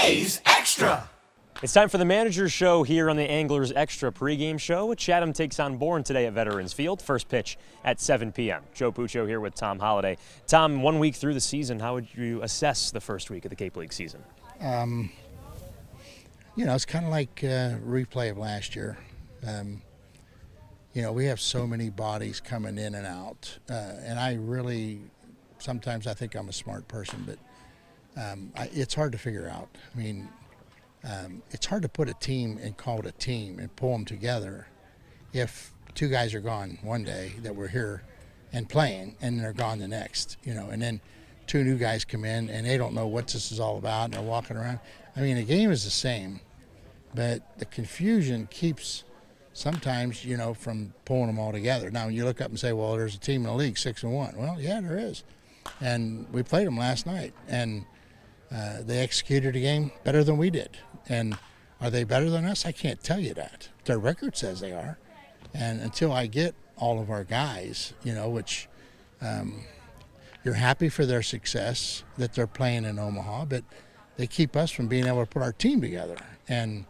A's Extra. It's time for the Manager's Show here on the Anglers Extra pregame show. Chatham takes on Bourne today at Veterans Field. First pitch at 7 p.m. Joe Puccio here with Tom Holliday. Tom, 1 week through the season, how would you assess the first week of the Cape League season? It's kind of like a replay of last year. We have so many bodies coming in and out. And I really, sometimes I think I'm a smart person, but it's hard to figure out. It's hard to put a team and call it a team and pull them together if two guys are gone one day that were here and playing and they're gone the next, and then two new guys come in and they don't know what this is all about and they're walking around. The game is the same, but the confusion keeps sometimes, from pulling them all together. Now, you look up and say, well, there's a team in the league 6-1. Well, yeah, there is. And we played them last night, and they executed a game better than we did. And are they better than us? I can't tell you that. Their record says they are. And until I get all of our guys, which you're happy for their success that they're playing in Omaha, but they keep us from being able to put our team together. And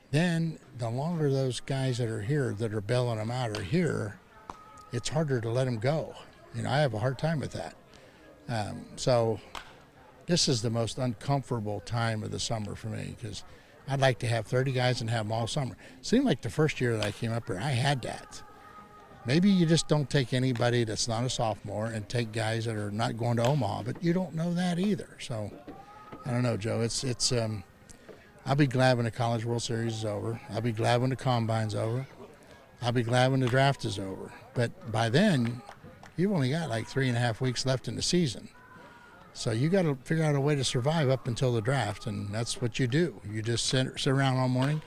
then the longer those guys that are here, that are bailing them out, are here, it's harder to let them go. I have a hard time with that. So this is the most uncomfortable time of the summer for me, because I'd like to have 30 guys and have them all summer. It seemed like the first year that I came up here, I had that. Maybe you just don't take anybody that's not a sophomore and take guys that are not going to Omaha, but you don't know that either. So I don't know, Joe. It's I'll be glad when the College World Series is over. I'll be glad when the Combine's over. I'll be glad when the draft is over. But by then, you've only got like 3.5 weeks left in the season. So you got to figure out a way to survive up until the draft, and that's what you do. You just sit around all morning.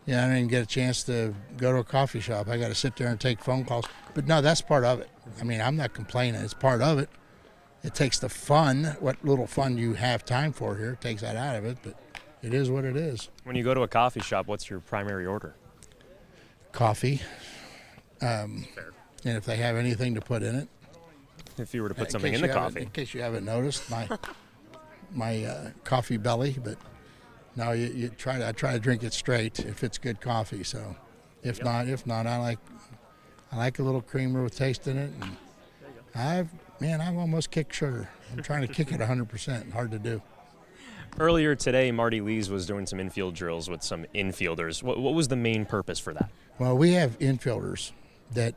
I didn't get a chance to go to a coffee shop. I got to sit there and take phone calls. But no, that's part of it. I'm not complaining. It's part of it. It takes the fun, what little fun you have time for here, takes that out of it, but it is what it is. When you go to a coffee shop, what's your primary order? Coffee. And if they have anything to put in it. If you were to put something in the coffee. In case you haven't noticed, my coffee belly, but no, I try to drink it straight if it's good coffee. So if not, I like a little creamer with taste in it. And I've almost kicked sugar. I'm trying to kick it 100%. Hard to do. Earlier today, Marty Lees was doing some infield drills with some infielders. What was the main purpose for that? Well, we have infielders that,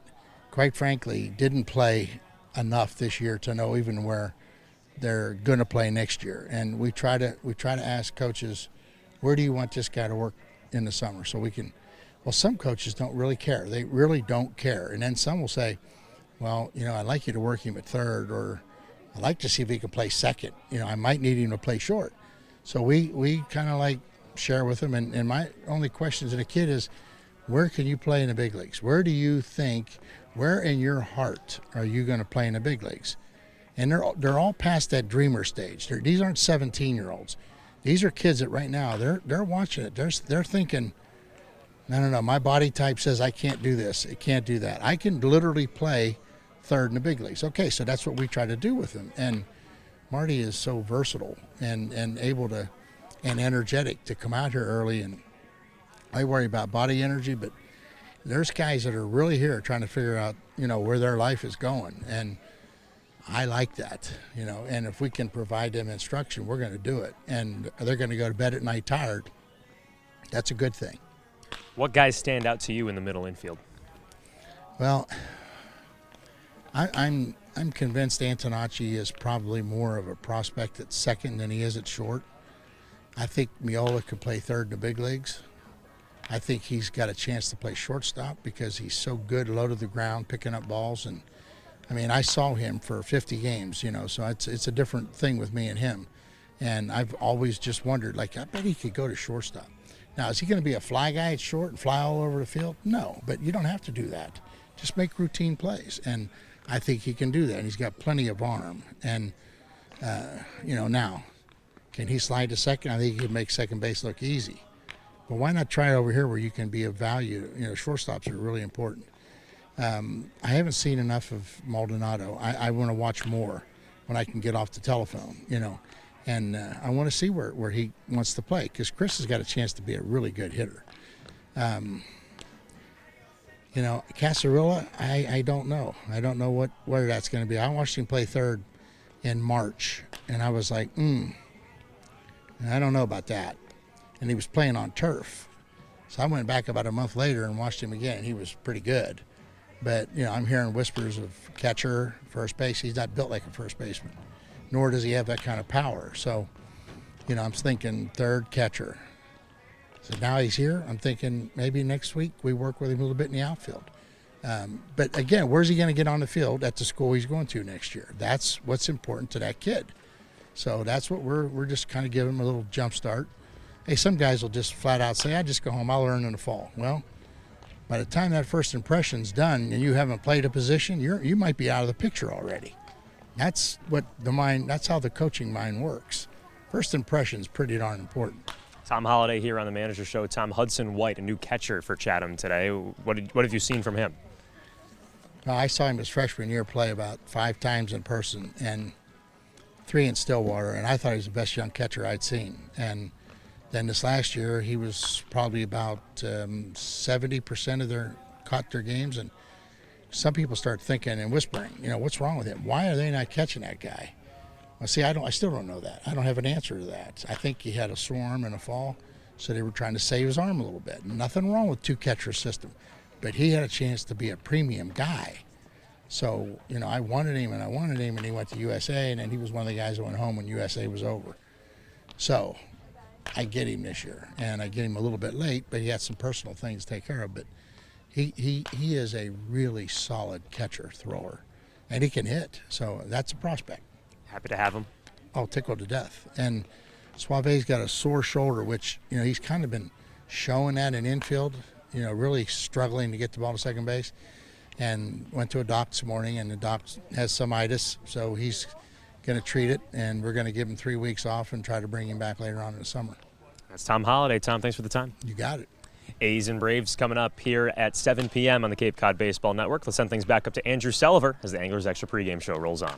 quite frankly, didn't play enough this year to know even where they're going to play next year. And we try to ask coaches, where do you want this guy to work in the summer? So we can. Well, some coaches don't really care. They really don't care. And then some will say, well, I'd like you to work him at third, or I'd like to see if he can play second. I might need him to play short. So we kind of like share with them. And my only question to the kid is, where can you play in the big leagues? Where do you think, where in your heart are you going to play in the big leagues? And they're all past that dreamer stage. These aren't 17-year-olds. These are kids that right now, they're watching it. They're thinking, no, my body type says I can't do this. I can't do that. I can literally play third in the big leagues. Okay, so that's what we try to do with them. And Marty is so versatile and able to, and energetic to come out here early. And I worry about body energy, but there's guys that are really here trying to figure out, where their life is going. And I like that, and if we can provide them instruction, we're going to do it. And they're going to go to bed at night tired. That's a good thing. What guys stand out to you in the middle infield? Well, I'm convinced Antonacci is probably more of a prospect at second than he is at short. I think Miola could play third in the big leagues. I think he's got a chance to play shortstop because he's so good low to the ground, picking up balls. And I saw him for 50 games, so it's a different thing with me and him. And I've always just wondered, I bet he could go to shortstop. Now, is he going to be a fly guy at short and fly all over the field? No, but you don't have to do that. Just make routine plays. And I think he can do that. And he's got plenty of arm. And, now, can he slide to second? I think he can make second base look easy. But why not try it over here where you can be of value? Shortstops are really important. I haven't seen enough of Maldonado. I want to watch more when I can get off the telephone, And I want to see where he wants to play, because Chris has got a chance to be a really good hitter. You know, Casarilla, I don't know. I don't know where that's going to be. I watched him play third in March, and I was like, I don't know about that. And he was playing on turf. So I went back about a month later and watched him again. He was pretty good. But, you know, I'm hearing whispers of catcher, first base. He's not built like a first baseman, nor does he have that kind of power. So, you know, I'm thinking third catcher. So now he's here. I'm thinking maybe next week we work with him a little bit in the outfield. But again, where's he going to get on the field? At the school he's going to next year. That's what's important to that kid. So that's what we're just kind of giving him a little jump start. Hey, some guys will just flat out say, I just go home, I'll learn in the fall. Well, by the time that first impression's done and you haven't played a position, you might be out of the picture already. That's what that's how the coaching mind works. First impression's pretty darn important. Tom Holliday here on the Manager Show. Tom, Hudson White, a new catcher for Chatham today. What have you seen from him? I saw him his freshman year play about 5 times in person and 3 in Stillwater, and I thought he was the best young catcher I'd seen. And then this last year, he was probably about 70% of caught their games, and some people start thinking and whispering, you know, what's wrong with him? Why are they not catching that guy? Well, see, I still don't know that. I don't have an answer to that. I think he had a sore arm in a fall, so they were trying to save his arm a little bit. Nothing wrong with 2-catcher system, but he had a chance to be a premium guy. So, you know, I wanted him, and he went to USA, and then he was one of the guys that went home when USA was over. So I get him this year, and I get him a little bit late, but he had some personal things to take care of. But he is a really solid catcher, thrower, and he can hit. So that's a prospect. Happy to have him. Oh, tickled to death. And Suave's got a sore shoulder, which, you know, he's kind of been showing that in infield, you know, really struggling to get the ball to second base. And went to a doc this morning, and the doc has some itis, so he's going to treat it, and we're going to give him 3 weeks off and try to bring him back later on in the summer. That's Tom Holliday. Tom, thanks for the time. You got it. A's and Braves coming up here at 7 p.m. on the Cape Cod Baseball Network. Let's send things back up to Andrew Selliver as the Anglers Extra pregame show rolls on.